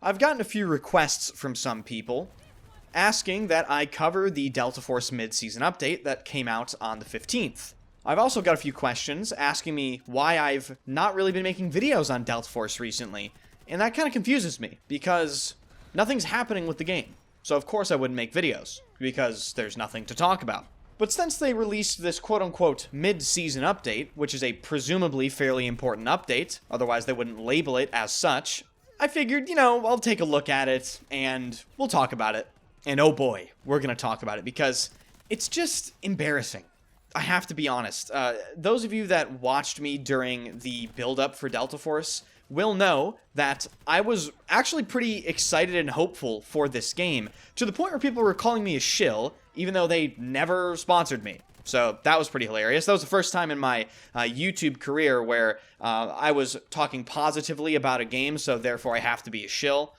I've gotten a few requests from some people asking that I cover the Delta Force mid-season update that came out on the 15th. I've also got a few questions asking me why I've not really been making videos on Delta Force recently, and that kind of confuses me, because nothing's happening with the game. So of course I wouldn't make videos, because there's nothing to talk about. But since they released this quote-unquote mid-season update, which is a presumably fairly important update, otherwise they wouldn't label it as such, I figured, I'll take a look at it, and we'll talk about it. And oh boy, we're gonna talk about it, because it's just embarrassing. I have to be honest. Those of you that watched me during the build-up for Delta Force will know that I was actually pretty excited and hopeful for this game, to the point where people were calling me a shill, even though they never sponsored me. So that was pretty hilarious. That was the first time in my YouTube career where I was talking positively about a game, so therefore I have to be a shill.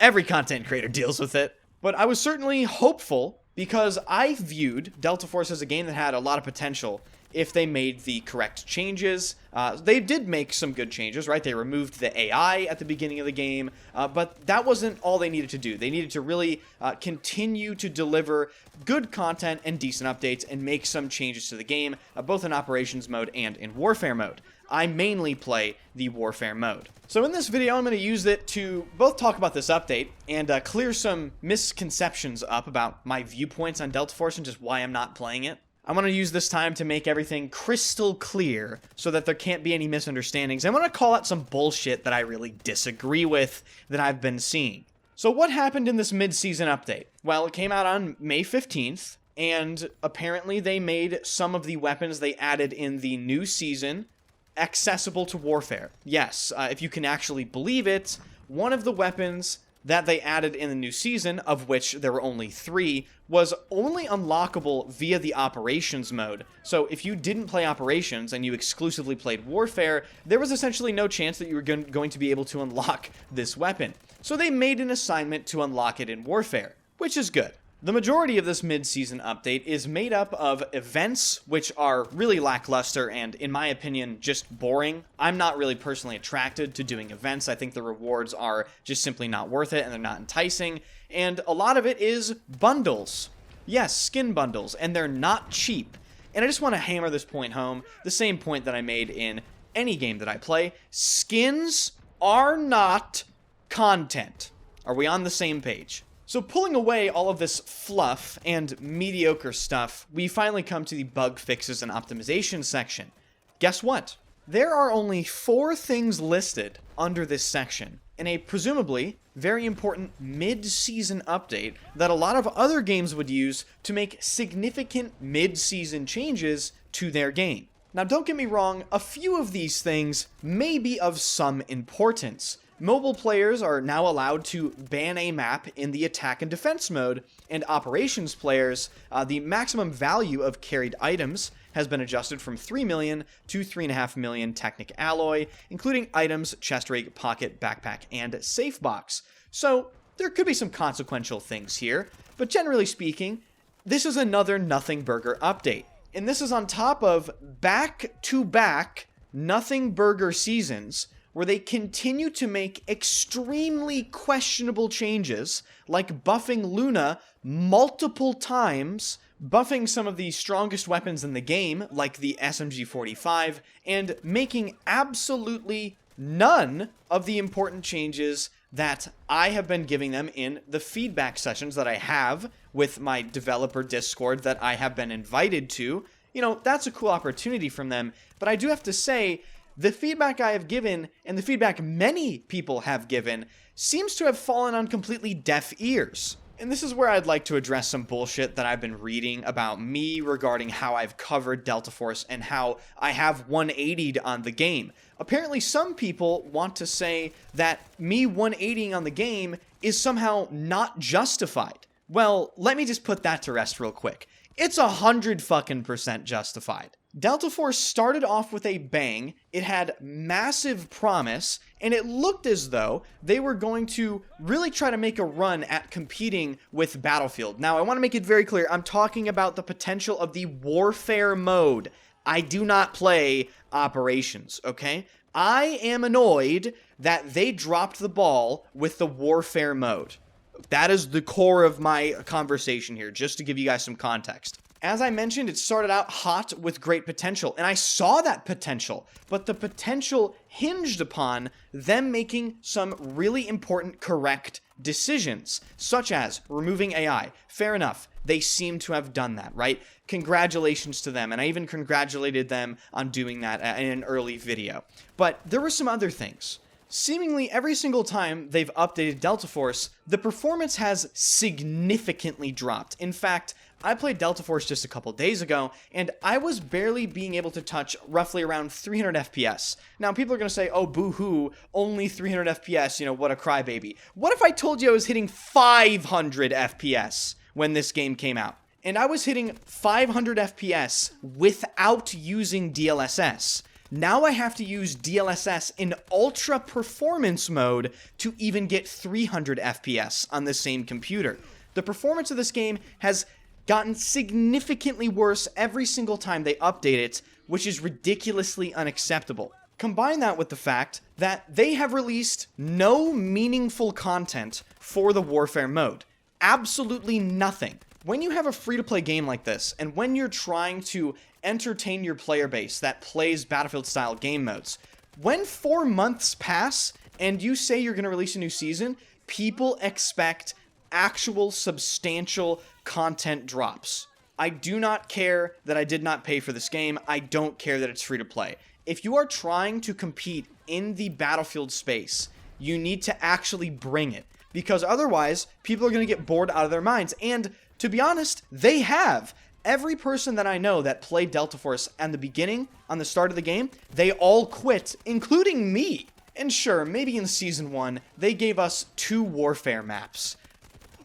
Every content creator deals with it. But I was certainly hopeful, because I viewed Delta Force as a game that had a lot of potential if they made the correct changes. They did make some good changes, right? They removed the AI at the beginning of the game, but that wasn't all they needed to do. They needed to really continue to deliver good content and decent updates and make some changes to the game, both in operations mode and in warfare mode. I mainly play the warfare mode. So in this video, I'm going to use it to both talk about this update and clear some misconceptions up about my viewpoints on Delta Force and just why I'm not playing it. I want to use this time to make everything crystal clear so that there can't be any misunderstandings. I want to call out some bullshit that I really disagree with that I've been seeing. So what happened in this mid-season update? Well, it came out on May 15th, and apparently they made some of the weapons they added in the new season accessible to warfare. Yes, if you can actually believe it, one of the weapons that they added in the new season, of which there were only 3, was only unlockable via the operations mode. So if you didn't play operations and you exclusively played warfare, there was essentially no chance that you were going to be able to unlock this weapon. So they made an assignment to unlock it in warfare, which is good. The majority of this mid-season update is made up of events, which are really lackluster and, in my opinion, just boring. I'm not really personally attracted to doing events. I think the rewards are just simply not worth it and they're not enticing. And a lot of it is bundles. Yes, skin bundles, and they're not cheap. And I just want to hammer this point home, the same point that I made in any game that I play. Skins are not content. Are we on the same page? So pulling away all of this fluff and mediocre stuff, we finally come to the bug fixes and optimization section. Guess what? There are only 4 things listed under this section in a presumably very important mid-season update that a lot of other games would use to make significant mid-season changes to their game. Now don't get me wrong, a few of these things may be of some importance. Mobile players are now allowed to ban a map in the attack and defense mode, and operations players, the maximum value of carried items has been adjusted from 3 million to 3.5 million Technic Alloy, including items, chest rig, pocket, backpack, and safe box. So there could be some consequential things here, but generally speaking, this is another Nothing Burger update. And this is on top of back-to-back Nothing Burger seasons, where they continue to make extremely questionable changes, like buffing Luna multiple times, buffing some of the strongest weapons in the game, like the SMG-45, and making absolutely none of the important changes that I have been giving them in the feedback sessions that I have with my developer Discord that I have been invited to. That's a cool opportunity from them, but I do have to say, the feedback I have given, and the feedback many people have given, seems to have fallen on completely deaf ears. And this is where I'd like to address some bullshit that I've been reading about me regarding how I've covered Delta Force and how I have 180'd on the game. Apparently some people want to say that me 180'ing on the game is somehow not justified. Well, let me just put that to rest real quick. It's 100% justified. Delta Force started off with a bang, it had massive promise, and it looked as though they were going to really try to make a run at competing with Battlefield. Now, I want to make it very clear, I'm talking about the potential of the warfare mode. I do not play operations, okay? I am annoyed that they dropped the ball with the warfare mode. That is the core of my conversation here, just to give you guys some context. As I mentioned, it started out hot with great potential, and I saw that potential, but the potential hinged upon them making some really important correct decisions, such as removing AI. Fair enough, they seem to have done that, right? Congratulations to them, and I even congratulated them on doing that in an early video. But there were some other things. Seemingly every single time they've updated Delta Force, the performance has significantly dropped. In fact, I played Delta Force just a couple days ago, and I was barely being able to touch roughly around 300 FPS. Now, people are going to say, oh, boo-hoo, only 300 FPS, you know, what a crybaby. What if I told you I was hitting 500 FPS when this game came out? And I was hitting 500 FPS without using DLSS. Now I have to use DLSS in ultra performance mode to even get 300 FPS on the same computer. The performance of this game has gotten significantly worse every single time they update it, which is ridiculously unacceptable. Combine that with the fact that they have released no meaningful content for the warfare mode. Absolutely nothing. When you have a free-to-play game like this, and when you're trying to entertain your player base that plays Battlefield-style game modes, when 4 months pass and you say you're going to release a new season, people expect actual substantial content drops. I do not care that I did not pay for this game. I don't care that it's free-to-play. If you are trying to compete in the Battlefield space, you need to actually bring it, because otherwise, people are going to get bored out of their minds, and to be honest, they have. Every person that I know that played Delta Force at the beginning, on the start of the game, they all quit, including me. And sure, maybe in Season 1, they gave us 2 warfare maps.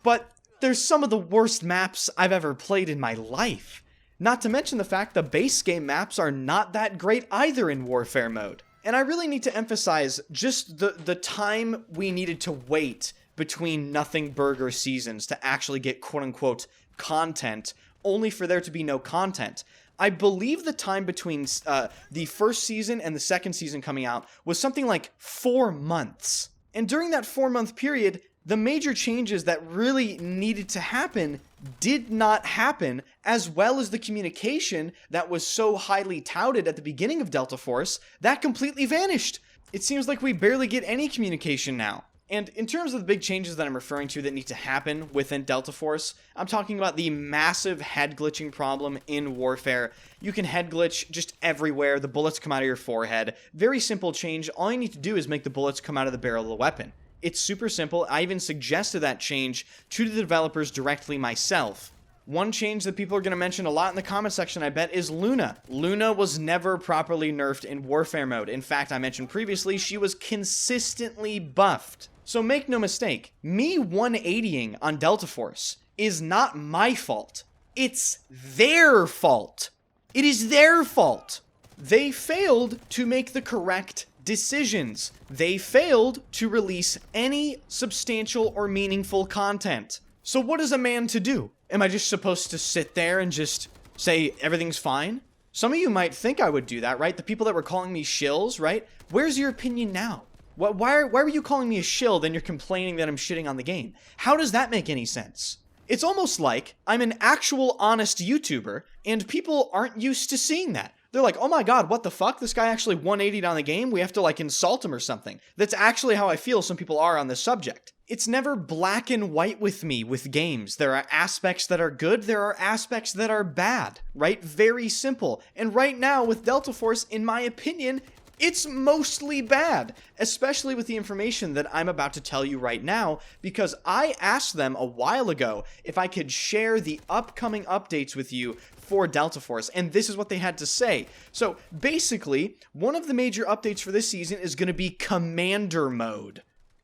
But they're some of the worst maps I've ever played in my life. Not to mention the fact the base game maps are not that great either in warfare mode. And I really need to emphasize just the time we needed to wait between Nothing Burger seasons to actually get quote-unquote content, only for there to be no content. I believe the time between the first season and the second season coming out was something like 4 months. And during that 4-month period, the major changes that really needed to happen did not happen, as well as the communication that was so highly touted at the beginning of Delta Force, that completely vanished. It seems like we barely get any communication now. And in terms of the big changes that I'm referring to that need to happen within Delta Force, I'm talking about the massive head glitching problem in Warfare. You can head glitch just everywhere, the bullets come out of your forehead. Very simple change, all you need to do is make the bullets come out of the barrel of the weapon. It's super simple, I even suggested that change to the developers directly myself. One change that people are going to mention a lot in the comment section, I bet, is Luna. Luna was never properly nerfed in Warfare mode. In fact, I mentioned previously, she was consistently buffed. So make no mistake, me 180ing on Delta Force is not my fault. It's their fault. It is their fault. They failed to make the correct decisions. They failed to release any substantial or meaningful content. So what is a man to do? Am I just supposed to sit there and just say everything's fine? Some of you might think I would do that, right? The people that were calling me shills, right? Where's your opinion now? Why were you calling me a shill, then you're complaining that I'm shitting on the game? How does that make any sense? It's almost like I'm an actual honest YouTuber, and people aren't used to seeing that. They're like, oh my god, what the fuck? This guy actually 180'd on the game? We have to, like, insult him or something. That's actually how I feel some people are on this subject. It's never black and white with me with games. There are aspects that are good, there are aspects that are bad, right? Very simple. And right now, with Delta Force, in my opinion, it's mostly bad, especially with the information that I'm about to tell you right now, because I asked them a while ago if I could share the upcoming updates with you for Delta Force, and this is what they had to say. So basically, one of the major updates for this season is going to be Commander Mode.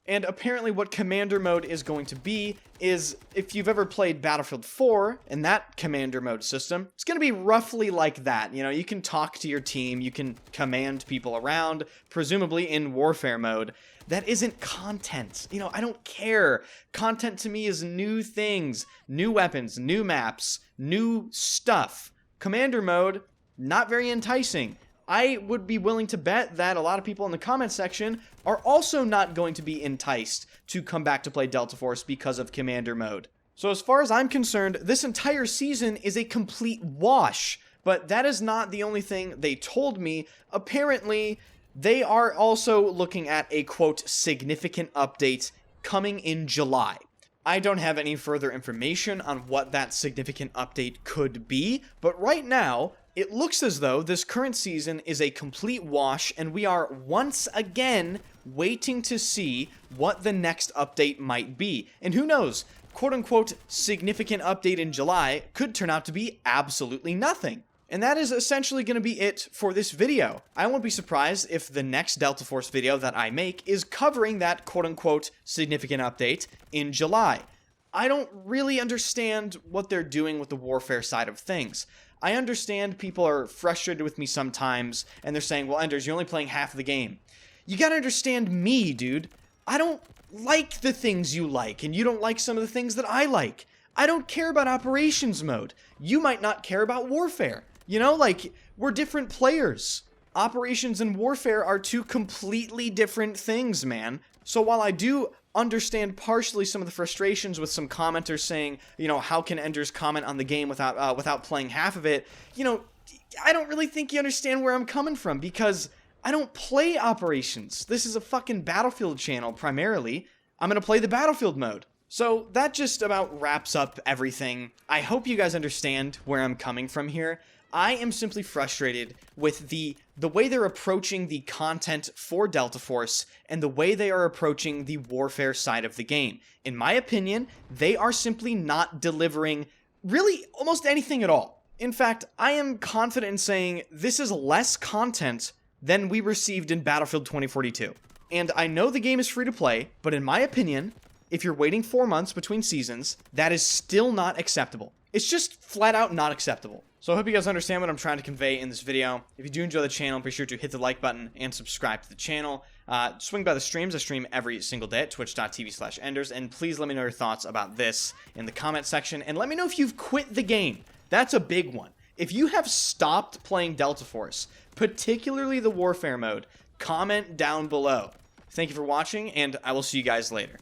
And apparently what Commander Mode is going to be is, if you've ever played Battlefield 4 and that Commander Mode system, it's going to be roughly like that. You know, you can talk to your team, you can command people around, presumably in Warfare Mode. That isn't content. You know, I don't care. Content to me is new things, new weapons, new maps, new stuff. Commander Mode, not very enticing. I would be willing to bet that a lot of people in the comment section are also not going to be enticed to come back to play Delta Force because of Commander mode. So as far as I'm concerned, this entire season is a complete wash. But that is not the only thing they told me. Apparently, they are also looking at a, quote, significant update coming in July. I don't have any further information on what that significant update could be, but right now, it looks as though this current season is a complete wash, and we are once again waiting to see what the next update might be. And who knows, quote-unquote, significant update in July could turn out to be absolutely nothing. And that is essentially going to be it for this video. I won't be surprised if the next Delta Force video that I make is covering that quote-unquote significant update in July. I don't really understand what they're doing with the warfare side of things. I understand people are frustrated with me sometimes, and they're saying, well, Enders, you're only playing half of the game. You gotta understand me, dude. I don't like the things you like, and you don't like some of the things that I like. I don't care about operations mode. You might not care about warfare. You know, like, we're different players. Operations and warfare are two completely different things, man. So while I do understand partially some of the frustrations with some commenters saying, you know, how can Enders comment on the game without playing half of it, you know, I don't really think you understand where I'm coming from, because I don't play operations. This is a fucking Battlefield channel, primarily. I'm gonna play the Battlefield mode. So that just about wraps up everything. I hope you guys understand where I'm coming from here. I am simply frustrated with the way they're approaching the content for Delta Force and the way they are approaching the warfare side of the game. In my opinion, they are simply not delivering really almost anything at all. In fact, I am confident in saying this is less content than we received in Battlefield 2042. And I know the game is free to play, but in my opinion, if you're waiting 4 months between seasons, that is still not acceptable. It's just flat out not acceptable. So I hope you guys understand what I'm trying to convey in this video. If you do enjoy the channel, be sure to hit the like button and subscribe to the channel. Swing by the streams. I stream every single day at twitch.tv/enders. And please let me know your thoughts about this in the comment section. And let me know if you've quit the game. That's a big one. If you have stopped playing Delta Force, particularly the warfare mode, comment down below. Thank you for watching, and I will see you guys later.